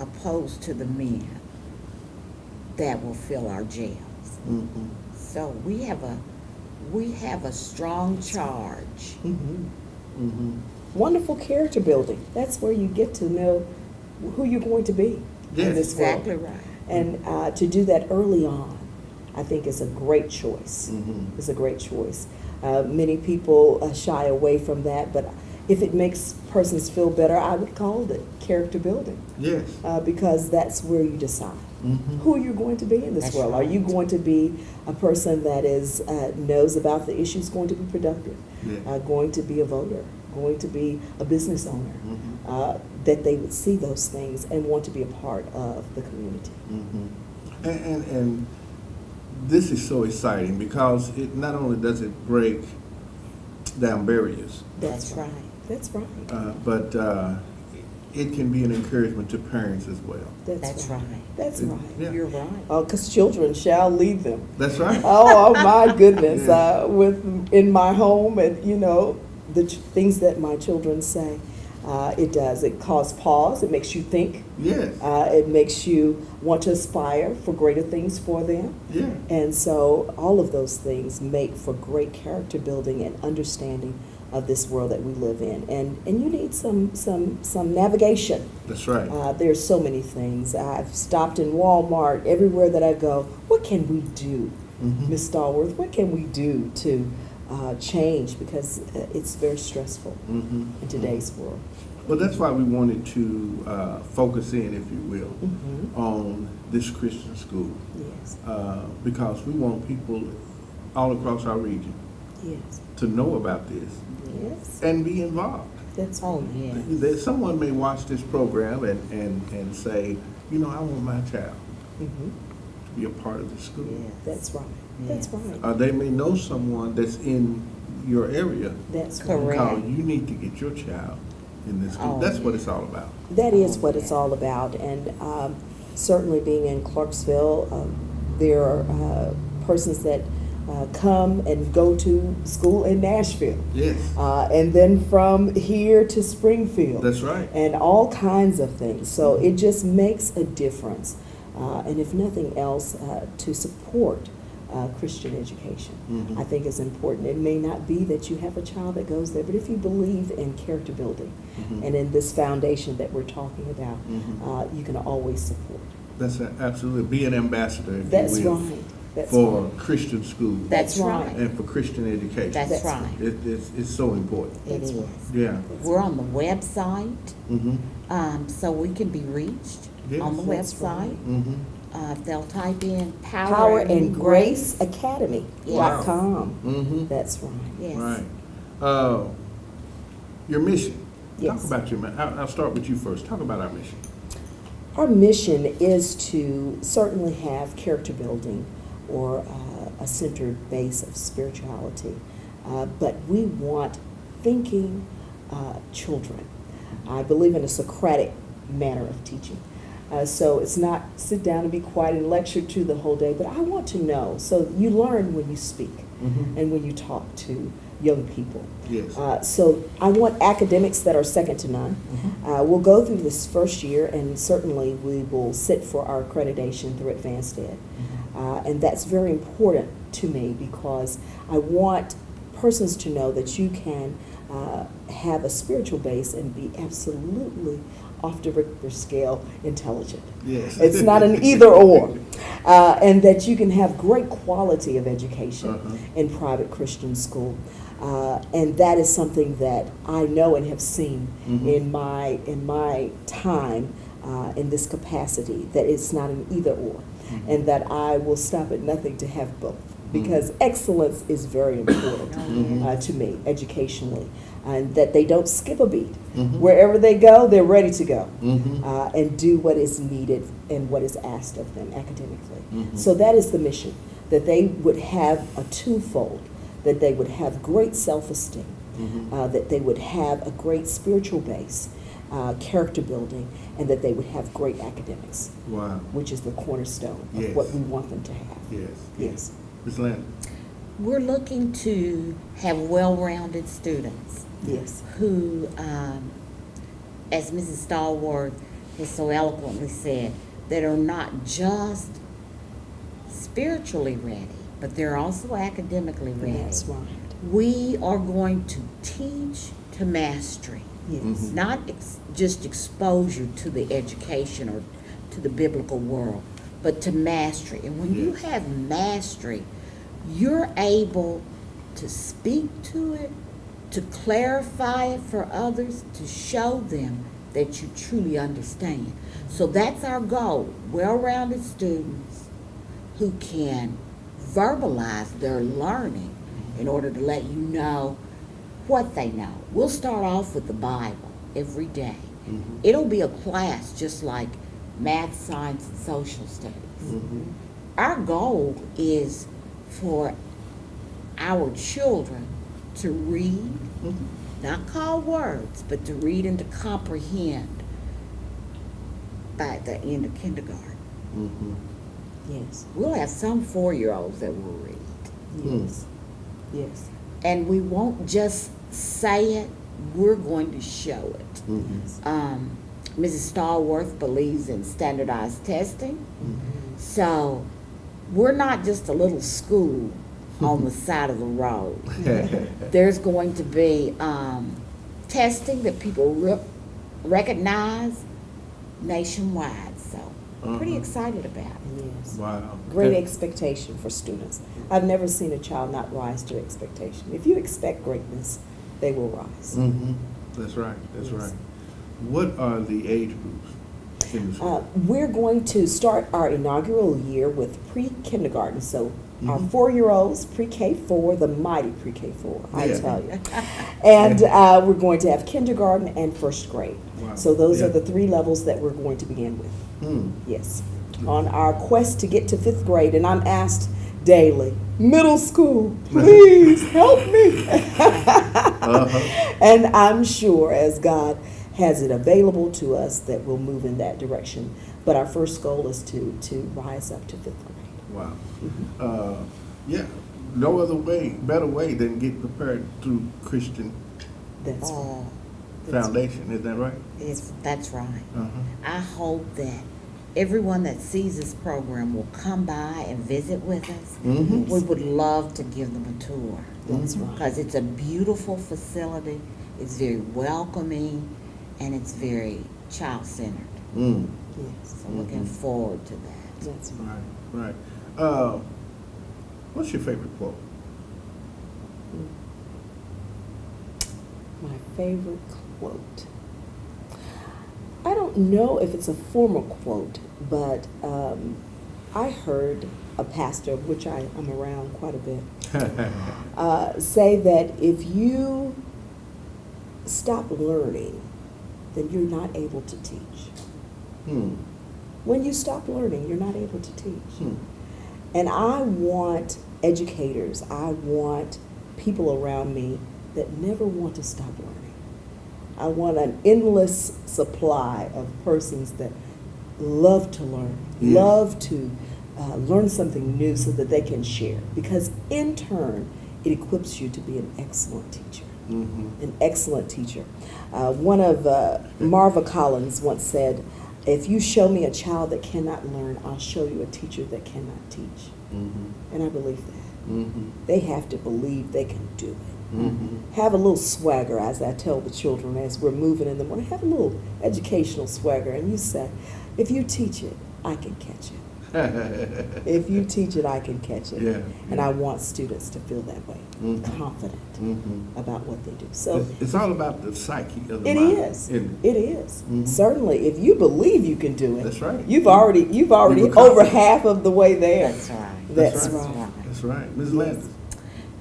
opposed to the men that will fill our jails. So we have a strong charge. Wonderful character building. That's where you get to know who you're going to be in this Exactly world. right. And to do that early on, I think is a great choice. It's a great choice. Many people shy away from that, but if it makes persons feel better, I would call it character building. Yes. Because that's where you decide who you're going to be in this That's world. Are right. you going to be a person that is knows about the issues, going to be productive, Yeah. going to be a voter, going to be a business owner, that they would see those things and want to be a part of the community. And this is so exciting because it not only does it break down barriers, That's right. That's right. but it can be an encouragement to parents as well. That's right. That's right. Yeah. You're right. Because children shall lead them. That's right. Oh my goodness! Yeah. In my home, and the things that my children say, it does. It causes pause. It makes you think. Yes. It makes you want to aspire for greater things for them. Yeah. And so all of those things make for great character building and understanding of this world that we live in. And you need some navigation. That's right. There's so many things. I've stopped in Walmart, everywhere that I go. What can we do, Ms. Stallworth? What can we do to change? Because it's very stressful in today's world. Well, that's why we wanted to focus in, if you will, on this Christian school. Yes, Because we want people all across our region yes, to know about this yes. and be involved. That's Oh, yeah. Someone may watch this program and say, I want my child Mhm. to be a part of the school. That's right. That's right. They may know someone that's in your area. That's Correct. right. Call, you need to get your child in this school. Oh, That's what yeah. it's all about. That is Oh, what it's yeah. all about. And certainly being in Clarksville, there are persons that come and go to school in Nashville. Yes, And then from here to Springfield. that's right. And all kinds of things. So it just makes a difference. And if nothing else, to support Christian education, Mhm. I think is important. It may not be that you have a child that goes there, but if you believe in character building Mhm. and in this foundation that we're talking about, Mhm. you can always support. That's absolutely, be an ambassador, if That's you will, right. That's for right. Christian schools That's That's right. right. and for Christian education. That's That's right. It's so important. It That's is. right. Yeah. We're on the website, Mm-hmm. so we can be reached Yes. on the That's website. right. Mm-hmm. If they'll type in Power and Grace Academy.com. Mm-hmm. That's right. Yes. Right. Your mission. Yes. Talk about your mission. I'll start with you first. Talk about our mission. Our mission is to certainly have character building or a centered base of spirituality, but we want thinking children. I believe in a Socratic manner of teaching. So it's not sit down and be quiet and lecture to the whole day, but I want to know. So you learn when you speak Mhm. and when you talk to young people. Yes. So I want academics that are second to none. We'll go through this first year, and certainly we will sit for our accreditation through Advanced Ed. And that's very important to me because I want persons to know that you can have a spiritual base and be absolutely off the Richter scale intelligent. Yes. It's not an either or. And that you can have great quality of education in private Christian school. And that is something that I know and have seen in my time in this capacity, that it's not an either or, and that I will stop at nothing to have both, because excellence is very important to me educationally, and that they don't skip a beat. Wherever they go, they're ready to go and do what is needed and what is asked of them academically. So that is the mission, that they would have a twofold, that they would have great self-esteem, that they would have a great spiritual base, character building, and that they would have great academics, Wow. which is the cornerstone of Yes. what we want them to have. Yes. Yes. Ms. Landon. We're looking to have well-rounded students Yes. who, as Mrs. Stallworth has so eloquently said, that are not just spiritually ready, but they're also academically ready. That's right. We are going to teach to mastery, Yes. not just exposure to the education or to the biblical world, but to mastery. And when you Yes. have mastery, you're able to speak to it, to clarify it for others, to show them that you truly understand. So that's our goal, well-rounded students who can verbalize their learning in order to let you know what they know. We'll start off with the Bible every day. It'll be a class just like math, science, and social studies. Our goal is for our children to read, not call words, but to read and to comprehend by the end of kindergarten. Mm-hmm. Yes. We'll have some 4-year-olds that will read. Yes. Yes. And we won't just say it, we're going to show it. Mm-hmm. Mrs. Stallworth believes in standardized testing. So we're not just a little school on the side of the road. There's going to be testing that people recognize nationwide. So pretty excited about it. Yes. Wow. Great expectation for students. I've never seen a child not rise to expectation. If you expect greatness, they will rise. Mm-hmm. That's right. That's Yes. right. What are the age groups in the school? We're going to start our inaugural year with pre-kindergarten. So our 4-year-olds, pre-K4, the mighty pre-K4, I Yeah. tell you. And we're going to have kindergarten and first grade. Wow. So those Yeah. are the 3 levels that we're going to begin with. Hmm. Yes. On our quest to get to 5th grade, and I'm asked daily, middle school, please help me. And I'm sure as God has it available to us that we'll move in that direction. But our first goal is to rise up to 5th grade. Wow. Yeah. No other way, better way than get prepared through Christian That's right. Oh, foundation. Is that right? that's right. Uh-huh. I hope that everyone that sees this program will come by and visit with us. Mhm. We would love to give them a tour. That's right. Because it's a beautiful facility, it's very welcoming, and it's very child-centered. Mm. Yes. So looking forward to that. That's right. Right. What's your favorite quote? My favorite quote. I don't know if it's a formal quote, but I heard a pastor, of which I'm around quite a bit, say that if you stop learning, then you're not able to teach. Hmm. When you stop learning, you're not able to teach. Hmm. And I want educators, I want people around me that never want to stop learning. I want an endless supply of persons that love to learn, Yes. love to learn something new so that they can share. Because in turn, it equips you to be an excellent teacher. Mm-hmm. An excellent teacher. One of Marva Collins once said, if you show me a child that cannot learn, I'll show you a teacher that cannot teach. Mm-hmm. And I believe that. Mm-hmm. They have to believe they can do it. Mm-hmm. Have a little swagger, as I tell the children as we're moving in the morning. Have a little educational swagger, and you say, if you teach it, I can catch it. If you teach it, I can catch it. Yeah. And I want students to feel that way, Mhm. confident Mm-hmm. about what they do. So It's all about the psyche of the it mind. is. isn't It is. Mhm. Certainly, if you believe you can do it, That's right. You've already You've over accomplished. half of the way there. That's right. That's right. right. That's right. Ms. Landis.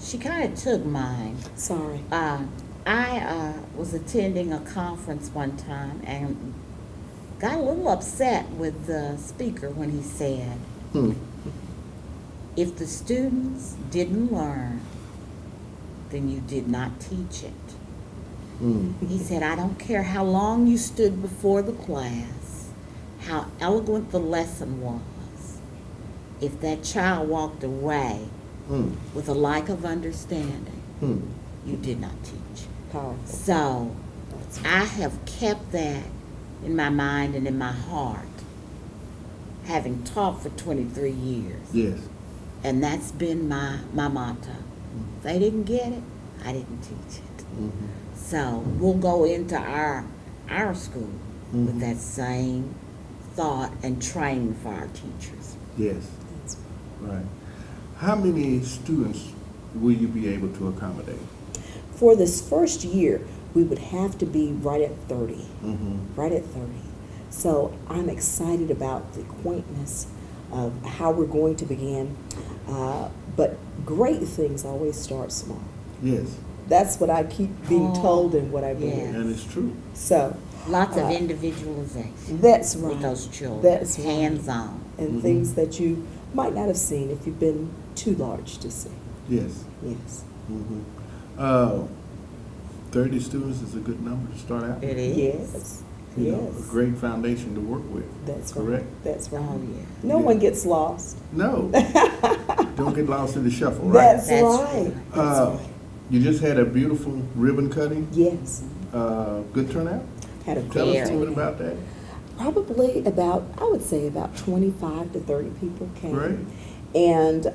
She kind of took mine. Sorry. I was attending a conference one time and got a little upset with the speaker when he said, Hmm. if the students didn't learn, then you did not teach it. Mm. He said, I don't care how long you stood before the class, how eloquent the lesson was. If that child walked away Hmm. with a lack of understanding, Hmm. you did not teach. Powerful. So I have kept that in my mind and in my heart, having taught for 23 years. Yes. And that's been my motto. If they didn't get it, I didn't teach it. Mm-hmm. So we'll go into our school Mhm. with that same thought and training for our teachers. Yes. That's Right. How many students will you be able to accommodate? For this first year, we would have to be right at 30. Mm-hmm. Right at 30. So I'm excited about the quaintness of how we're going to begin. But great things always start small. Yes. That's what I keep being Oh, told and what I believe. yeah. And it's true. So Lots of Uh, individualization that's right. with those children. That's right. Hands-on. And Mhm. things that you might not have seen if you've been too large to see. Yes. Yes. Mm-hmm. 30 students is a good number to start out. It is. Yes. you know, Yes. a great foundation to work with. That's correct. right. That's right. Oh, yeah. No Yeah. one gets lost. No, don't get lost in the shuffle, right? That's That's right. That's Uh, right. You just had a beautiful ribbon cutting. Yes. Good turnout. Had a Tell great us a little bit turnout. about that. Probably about, I would say about 25 to 30 people came. Great. And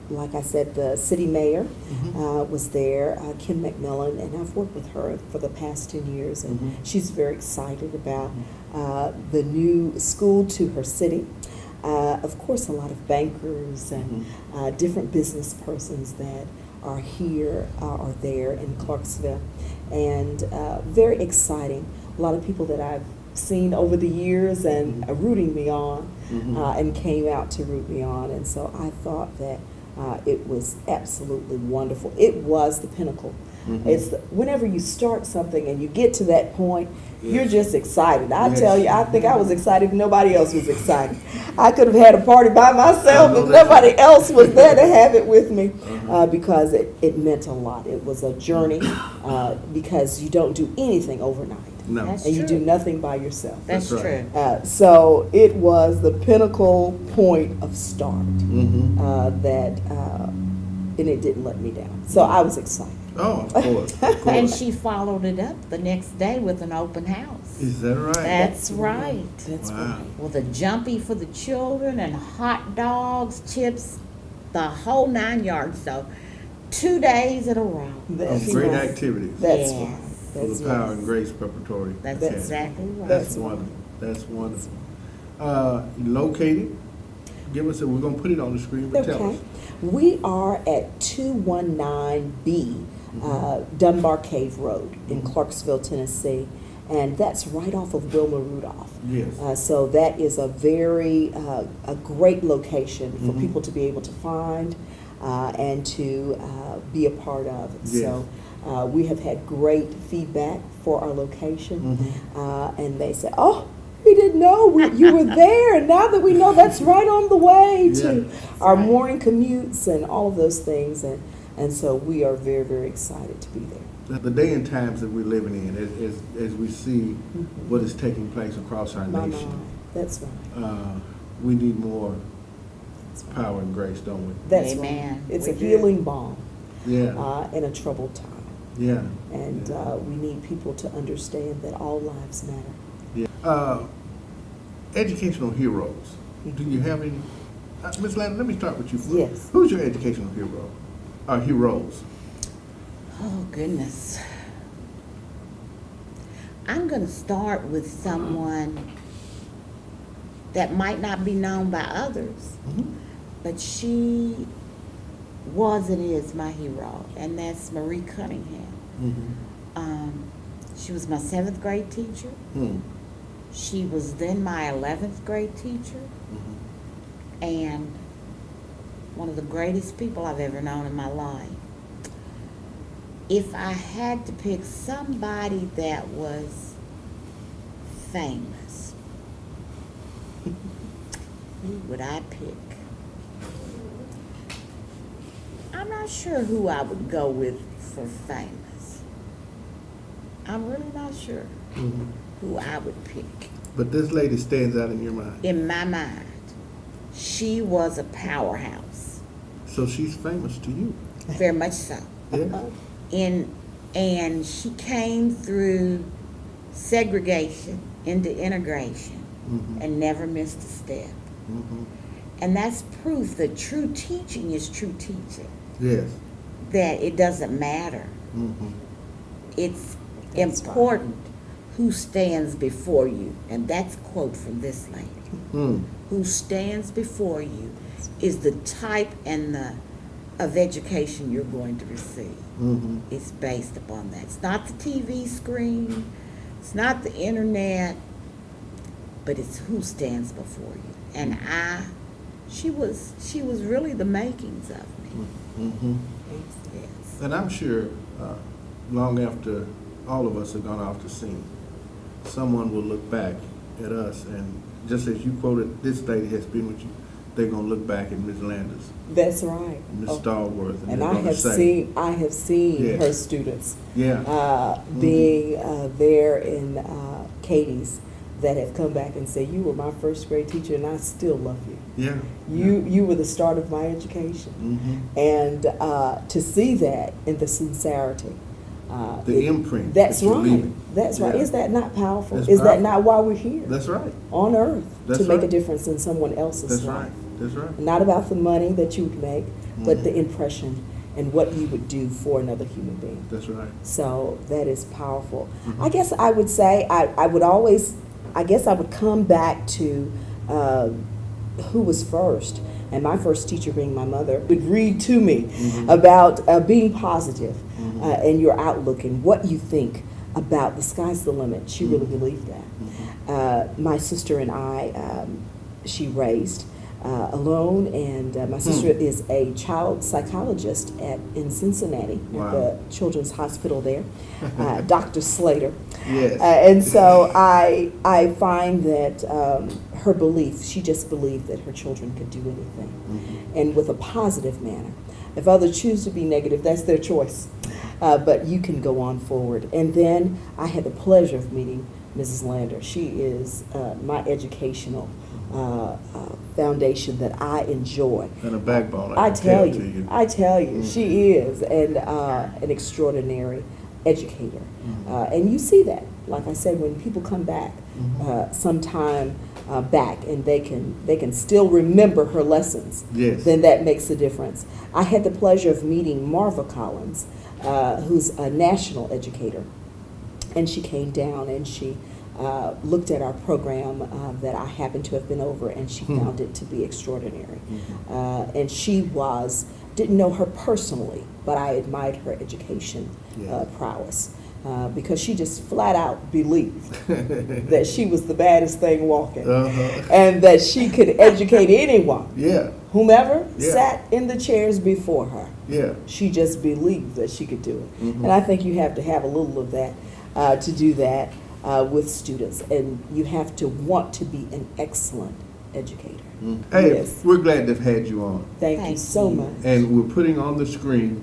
like I said, the city mayor Mm-hmm. was there, Kim McMillan, and I've worked with her for the past 10 years, and Mhm. she's very excited about the new school to her city. Of course, a lot of bankers and different business persons that are here are there in Clarksville, and very exciting. A lot of people that I've seen over the years and rooting me on, and came out to root me on, and so I thought that it was absolutely wonderful. It was the pinnacle. It's whenever you start something and you get to that point, you're just excited. I Yes. tell you, I think I was excited if nobody else was excited. I could have had a party by myself I know if that's nobody right. else was there to have it with me, because it meant a lot. It was a journey, because you don't do anything overnight. No. That's And you do true. nothing by yourself. That's That's right. true. So it was the pinnacle point of start Mm-hmm. and it didn't let me down. So I was excited. Oh, of course. Of And course. she followed it up the next day with an open house. Is that right? That's right. That's Wow. right. With a jumpy for the children and hot dogs, chips, the whole 9 yards. So 2 days in a row. That's Great right. activities That's Yes. right. for That's the Power right. and Grace Preparatory. That's Academy. exactly right. That's That's wonderful. That's wonderful. Located, give us we're gonna put it on the screen, but tell Okay. us. We are at 219B Dunbar Cave Road in Clarksville, Tennessee, and that's right off of Wilma Rudolph. Yes. So that is a very a great location for Mhm. people to be able to find and to be a part of. Yes. So we have had great feedback for our location, and they said, "Oh, we didn't know you were there, and now that we know, that's right on the way to Yeah. our morning commutes and all of those things." And so we are very, very excited to be there. The day and times that we're living in, as we see what is taking place across our My nation, mind. That's right. we need more power and grace, don't we? That's Amen. right. It's We a do. healing balm Yeah. in a troubled time. Yeah. And we need people to understand that all lives matter. Yeah. Educational heroes. Do you have any? Ms. Landon, let me start with you first. Yes. Who's your educational hero? Heroes. Oh, goodness. I'm going to start with someone that might not be known by others, but she was and is my hero, and that's Marie Cunningham. She was my 7th grade teacher. She was then my 11th grade teacher, and one of the greatest people I've ever known in my life. If I had to pick somebody that was famous, who would I pick? I'm not sure who I would go with for famous. I'm really not sure who I would pick. But this lady stands out in your mind. In my mind, she was a powerhouse, So she's famous to you. very much so. Yeah. And she came through segregation into integration and never missed a step. And that's proof that true teaching is true teaching, Yes. that it doesn't matter. It's important who stands before you. And that's a quote from this lady. Who stands before you is the type of education you're going to receive. It's based upon that. It's not the TV screen, it's not the internet, but it's who stands before you. And she was really the makings of me. Yes. And I'm sure long after all of us have gone off the scene, someone will look back at us and just as you quoted, this lady has been with you they're going to look back at Ms. Landers, That's right. Ms. Oh, Stallworth, and and they're I going to have say, seen Yes. her students yeah, being there in Katie's that have come back and say, you were my first grade teacher and I still love you. yeah. You were the start of my education. Mm-hmm. And to see that in the sincerity. The imprint That's that you're right. leaving. That's right. Yeah. Is that not powerful? That's Is that powerful. not why we're here That's right. on earth? That's to make a right. difference in someone else's That's life. right. That's right. Not about the money that you would make, but the Mhm. impression and what you would do for another human being. That's right. So that is powerful. Mhm. I guess I would say I would always, I guess I would come back to who was first. And my first teacher being my mother would read to me about being positive in your outlook and what you think about the sky's the limit. She really believed that. My sister and I, she raised alone, and my sister is a child psychologist in Cincinnati, Wow. at the Children's Hospital there, Dr. Slater. Yes. And so I find that her belief, she just believed that her children could do anything, and with a positive manner. If others choose to be negative, that's their choice. But you can go on forward. And then I had the pleasure of meeting Mrs. Lander. She is my educational foundation that I enjoy. And a backbone, I can tell to you, I tell you, she is an extraordinary educator. And you see that, like I said, when people come back sometime back and they can still remember her lessons, Yes. then that makes a difference. I had the pleasure of meeting Marva Collins, who's a national educator, and she came down and she looked at our program that I happened to have been over, and she found it to be extraordinary. And she didn't know her personally, but I admired her education prowess. Because she just flat out believed that she was the baddest thing walking, and that she could educate anyone, Yeah. whomever Yeah. sat in the chairs before her. Yeah. She just believed that she could do it. And I think you have to have a little of that to do that with students, and you have to want to be an excellent educator. Hey, Yes. we're glad to have had you on. Thank you Thank so you. much. And we're putting on the screen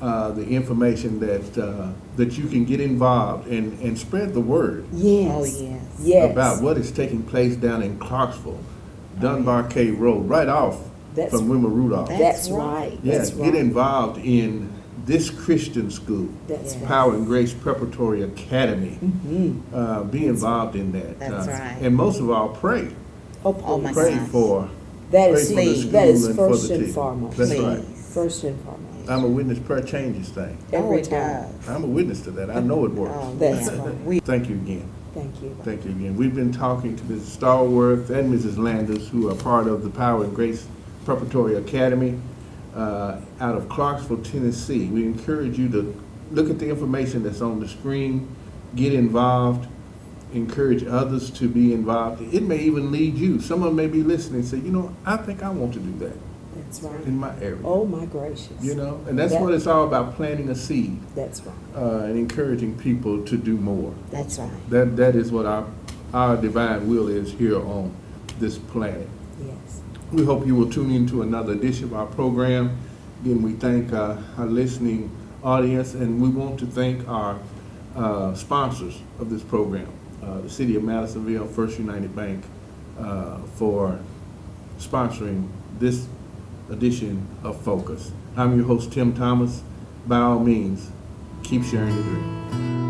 the information that you can get involved and spread the word Yes. Oh, yes. Yes. about what is taking place down in Clarksville, Dunbar Cave Road, right off That's- from Wilma Rudolph. That's That's right. right. Yeah, That's get right. involved in this Christian school, That's Yeah. right. Power and Grace Preparatory Academy. Be involved in that. That's right. And most of all, pray. Oh, Oh, my please. Pray gosh. for That pray is for the please. school that is and for first the and team. foremost. That's Please. right. First and foremost. I'm a witness. Prayer changes things. Every it time. does. I'm a witness to that. I know it works. Oh, That's yeah. right. We Thank you again. Thank you. Thank you again. We've been talking to Mrs. Stallworth and Mrs. Landers, who are part of the Power and Grace Preparatory Academy out of Clarksville, Tennessee. We encourage you to look at the information that's on the screen, get involved, encourage others to be involved. It may even lead you. Someone may be listening and say, you know, I think I want to do that That's right. in my area. Oh, my gracious. You know, and that's That- what it's all about, planting a seed That's right. and encouraging people to do more. That's right. That is what our divine will is here on this planet. Yes. We hope you will tune in to another edition of our program. Again, we thank our listening audience, and we want to thank our sponsors of this program, the City of Madisonville, First United Bank, for sponsoring this edition of Focus. I'm your host, Tim Thomas. By all means, keep sharing the dream.